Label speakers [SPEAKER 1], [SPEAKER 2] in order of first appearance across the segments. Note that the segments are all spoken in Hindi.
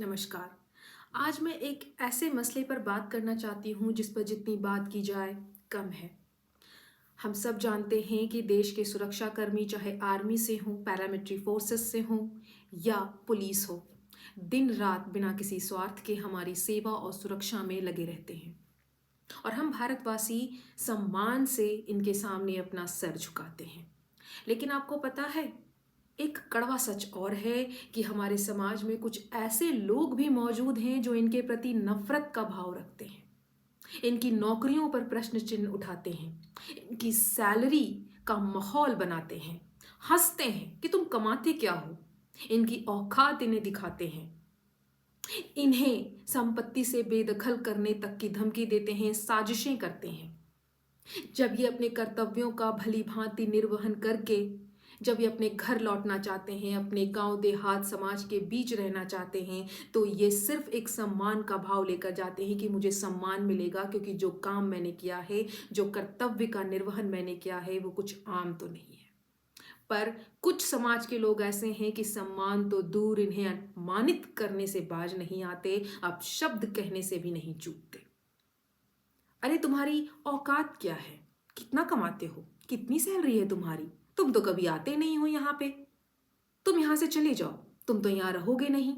[SPEAKER 1] नमस्कार। आज मैं एक ऐसे मसले पर बात करना चाहती हूँ जिस पर जितनी बात की जाए कम है। हम सब जानते हैं कि देश के सुरक्षाकर्मी चाहे आर्मी से हों, पैरामिलिट्री फोर्सेस से हों या पुलिस हो, दिन रात बिना किसी स्वार्थ के हमारी सेवा और सुरक्षा में लगे रहते हैं। और हम भारतवासी सम्मान से इनके सामने अपना सर झुकाते हैं। लेकिन आपको पता है, एक कड़वा सच और है कि हमारे समाज में कुछ ऐसे लोग भी मौजूद हैं जो इनके प्रति नफरत का भाव रखते हैं, इनकी नौकरियों पर प्रश्न चिन्ह उठाते हैं, इनकी सैलरी का माहौल बनाते हैं, हंसते हैं कि तुम कमाते क्या हो, इनकी औकात इन्हें दिखाते हैं, इन्हें संपत्ति से बेदखल करने तक की धमकी देते हैं, साजिशें करते हैं। जब ये अपने कर्तव्यों का भली भांति निर्वहन करके जब ये अपने घर लौटना चाहते हैं, अपने गांव देहात समाज के बीच रहना चाहते हैं, तो ये सिर्फ एक सम्मान का भाव लेकर जाते हैं कि मुझे सम्मान मिलेगा क्योंकि जो काम मैंने किया है, जो कर्तव्य का निर्वहन मैंने किया है, वो कुछ आम तो नहीं है। पर कुछ समाज के लोग ऐसे हैं कि सम्मान तो दूर, इन्हें अपमानित करने से बाज नहीं आते, अब शब्द कहने से भी नहीं चूकते। अरे तुम्हारी औकात क्या है? कितना कमाते हो? कितनी सैलरी है तुम्हारी? तुम तो कभी आते नहीं हो यहाँ पे। तुम यहाँ से चले जाओ, तुम तो यहाँ रहोगे नहीं।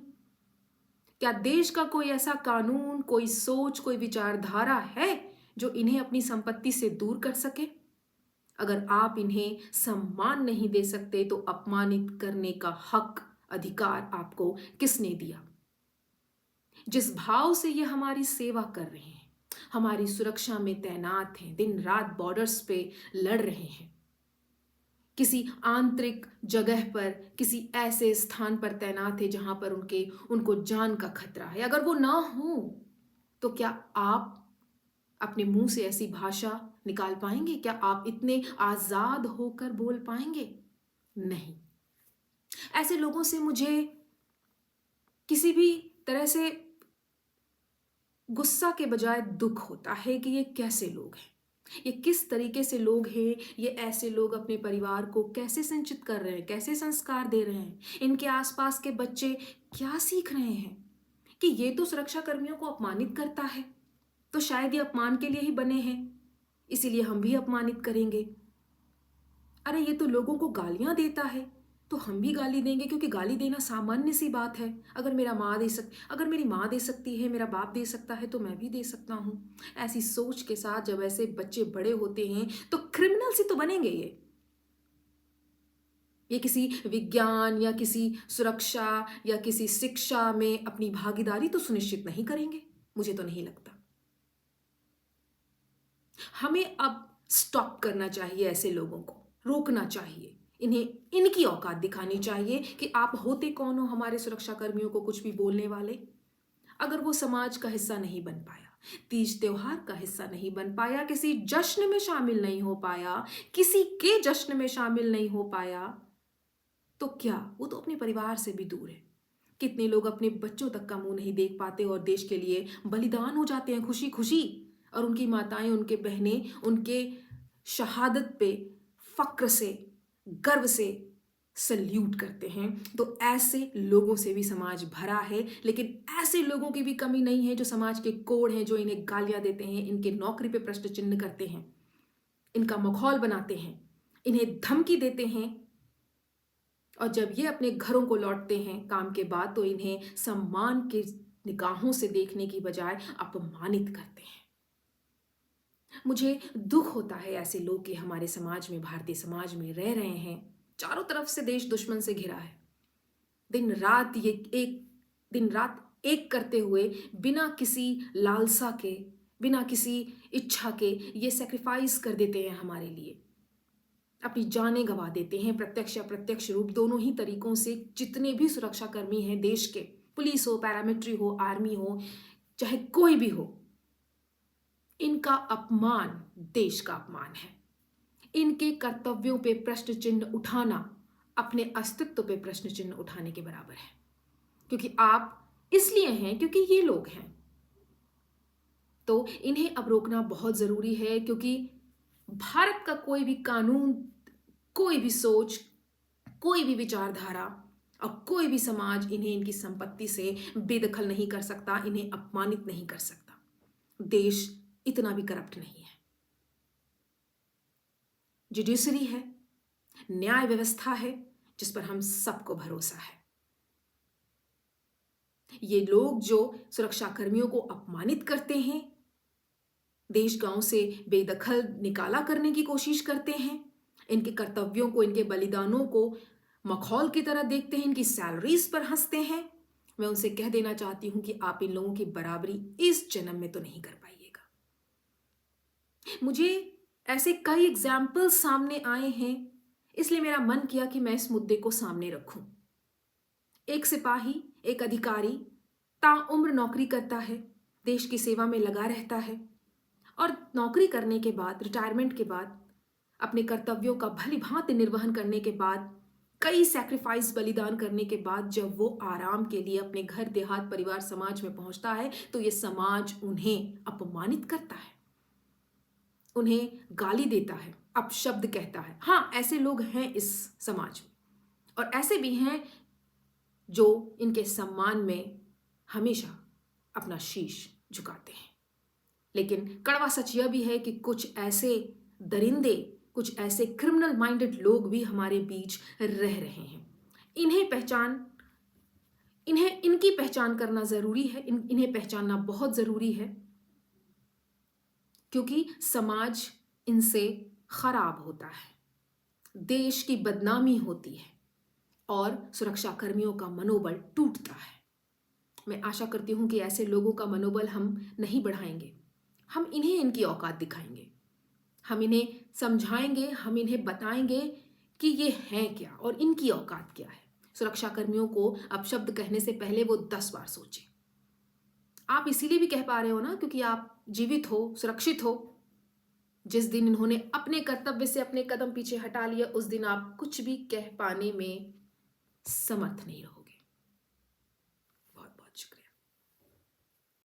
[SPEAKER 1] क्या देश का कोई ऐसा कानून, कोई सोच, कोई विचारधारा है जो इन्हें अपनी संपत्ति से दूर कर सके? अगर आप इन्हें सम्मान नहीं दे सकते तो अपमानित करने का हक, अधिकार आपको किसने दिया? जिस भाव से ये हमारी सेवा कर रहे हैं, हमारी सुरक्षा में तैनात हैं, दिन रात बॉर्डर्स पे लड़ रहे हैं, किसी आंतरिक जगह पर, किसी ऐसे स्थान पर तैनात है जहां पर उनको जान का खतरा है, अगर वो ना हो तो क्या आप अपने मुंह से ऐसी भाषा निकाल पाएंगे? क्या आप इतने आजाद होकर बोल पाएंगे? नहीं। ऐसे लोगों से मुझे किसी भी तरह से गुस्सा के बजाय दुख होता है कि ये कैसे लोग हैं, ये किस तरीके से लोग हैं, ये ऐसे लोग अपने परिवार को कैसे संचित कर रहे हैं, कैसे संस्कार दे रहे हैं, इनके आसपास के बच्चे क्या सीख रहे हैं कि ये तो सुरक्षा कर्मियों को अपमानित करता है, तो शायद ये अपमान के लिए ही बने हैं, इसीलिए हम भी अपमानित करेंगे। अरे ये तो लोगों को गालियां देता है, तो हम भी गाली देंगे क्योंकि गाली देना सामान्य सी बात है। अगर मेरी माँ दे सकती है, मेरा बाप दे सकता है, तो मैं भी दे सकता हूँ। ऐसी सोच के साथ जब ऐसे बच्चे बड़े होते हैं तो क्रिमिनल से तो बनेंगे ये किसी विज्ञान या किसी सुरक्षा या किसी शिक्षा में अपनी भागीदारी तो सुनिश्चित नहीं करेंगे, मुझे तो नहीं लगता। हमें अब स्टॉप करना चाहिए, ऐसे लोगों को रोकना चाहिए, इन्हें इनकी औकात दिखानी चाहिए कि आप होते कौन हो हमारे सुरक्षा कर्मियों को कुछ भी बोलने वाले। अगर वो समाज का हिस्सा नहीं बन पाया, तीज त्योहार का हिस्सा नहीं बन पाया, किसी जश्न में शामिल नहीं हो पाया, किसी के जश्न में शामिल नहीं हो पाया, तो क्या वो तो अपने परिवार से भी दूर है। कितने लोग अपने बच्चों तक का मुंह नहीं देख पाते और देश के लिए बलिदान हो जाते हैं खुशी खुशी, और उनकी माताएं, उनके बहनें उनके शहादत पे फक्र से, गर्व से सल्यूट करते हैं। तो ऐसे लोगों से भी समाज भरा है, लेकिन ऐसे लोगों की भी कमी नहीं है जो समाज के कोढ़ हैं, जो इन्हें गालियां देते हैं, इनके नौकरी पे प्रश्न चिन्ह करते हैं, इनका माहौल बनाते हैं, इन्हें धमकी देते हैं, और जब ये अपने घरों को लौटते हैं काम के बाद तो इन्हें सम्मान के निगाहों से देखने की बजाय अपमानित करते हैं। मुझे दुख होता है ऐसे लोग कि हमारे समाज में, भारतीय समाज में रह रहे हैं। चारों तरफ से देश दुश्मन से घिरा है, दिन रात एक करते हुए, बिना किसी लालसा के, बिना किसी इच्छा के ये सेक्रीफाइस कर देते हैं हमारे लिए, अपनी जानें गंवा देते हैं, प्रत्यक्ष या अप्रत्यक्ष रूप दोनों ही तरीकों से। जितने भी सुरक्षा कर्मी हैं देश के, पुलिस हो, पैरामिलिट्री हो, आर्मी हो, चाहे कोई भी हो, इनका अपमान देश का अपमान है। इनके कर्तव्यों पे प्रश्न चिन्ह उठाना अपने अस्तित्व पे प्रश्न चिन्ह उठाने के बराबर है, क्योंकि आप इसलिए हैं क्योंकि ये लोग हैं। तो इन्हें अब रोकना बहुत जरूरी है, क्योंकि भारत का कोई भी कानून, कोई भी सोच, कोई भी विचारधारा और कोई भी समाज इन्हें इनकी संपत्ति से बेदखल नहीं कर सकता, इन्हें अपमानित नहीं कर सकता। देश इतना भी करप्ट नहीं है। जुडिशरी है, न्याय व्यवस्था है जिस पर हम सबको भरोसा है। ये लोग जो सुरक्षा कर्मियों को अपमानित करते हैं, देश गांव से बेदखल निकाला करने की कोशिश करते हैं, इनके कर्तव्यों को, इनके बलिदानों को मखौल की तरह देखते हैं, इनकी सैलरीज पर हंसते हैं, मैं उनसे कह देना चाहती हूं कि आप इन लोगों की बराबरी इस जन्म में तो नहीं कर पाइएगा। मुझे ऐसे कई एग्जाम्पल्स सामने आए हैं, इसलिए मेरा मन किया कि मैं इस मुद्दे को सामने रखूं। एक सिपाही, एक अधिकारी ताउम्र नौकरी करता है, देश की सेवा में लगा रहता है और नौकरी करने के बाद, रिटायरमेंट के बाद, अपने कर्तव्यों का भली भांति निर्वहन करने के बाद, कई सैक्रिफाइस बलिदान करने के बाद जब वो आराम के लिए अपने घर, देहात, परिवार, समाज में पहुंचता है तो ये समाज उन्हें अपमानित करता है, उन्हें गाली देता है, अपशब्द कहता है। हाँ, ऐसे लोग हैं इस समाज में और ऐसे भी हैं जो इनके सम्मान में हमेशा अपना शीश झुकाते हैं। लेकिन कड़वा सच यह भी है कि कुछ ऐसे दरिंदे, कुछ ऐसे क्रिमिनल माइंडेड लोग भी हमारे बीच रह रहे हैं। इनकी पहचान करना जरूरी है, इन्हें पहचानना बहुत जरूरी है, क्योंकि समाज इनसे खराब होता है, देश की बदनामी होती है और सुरक्षा कर्मियों का मनोबल टूटता है। मैं आशा करती हूं कि ऐसे लोगों का मनोबल हम नहीं बढ़ाएंगे, हम इन्हें इनकी औकात दिखाएंगे, हम इन्हें समझाएंगे, हम इन्हें बताएंगे कि ये हैं क्या और इनकी औकात क्या है। सुरक्षा कर्मियों को अपशब्द कहने से पहले वो 10 बार सोचें। आप इसीलिए भी कह पा रहे हो ना क्योंकि आप जीवित हो, सुरक्षित हो। जिस दिन इन्होंने अपने कर्तव्य से अपने कदम पीछे हटा लिए, उस दिन आप कुछ भी कह पाने में समर्थ नहीं रहोगे।